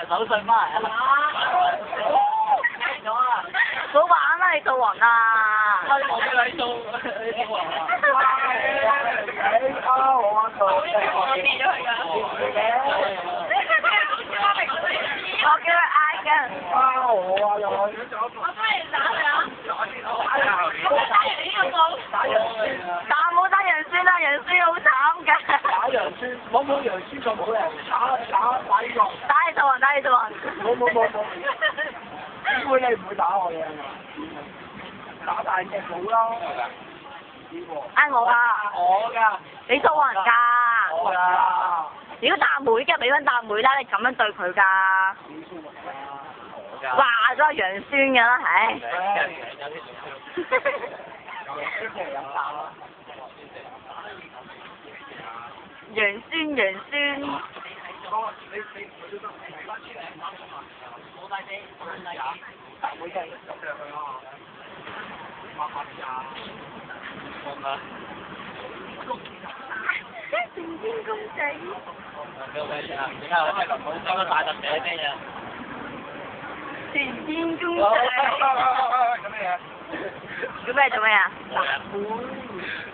埋手信翻嚟啊！咗啊！好玩啊！你做雲啊！我俾你做，你做啊！我叫佢嗌嘅。但冇打羊酸啦，羊酸好慘㗎。打羊酸，冇羊酸就冇人打呢個。打你做雲，打你做雲。冇。點會你唔會打我嘅？打大隻佬啦。嗌我㗎。我㗎。你做雲㗎。我㗎。如果大妹嘅，俾翻大妹啦，你咁樣對佢㗎。話咗羊酸㗎啦，唉。羊酸羊酸。成天公仔。點解我聽唔到收得大特寫啲嘢？成天公仔。做咩啊？冇嘢。做咩啊？冇嘢。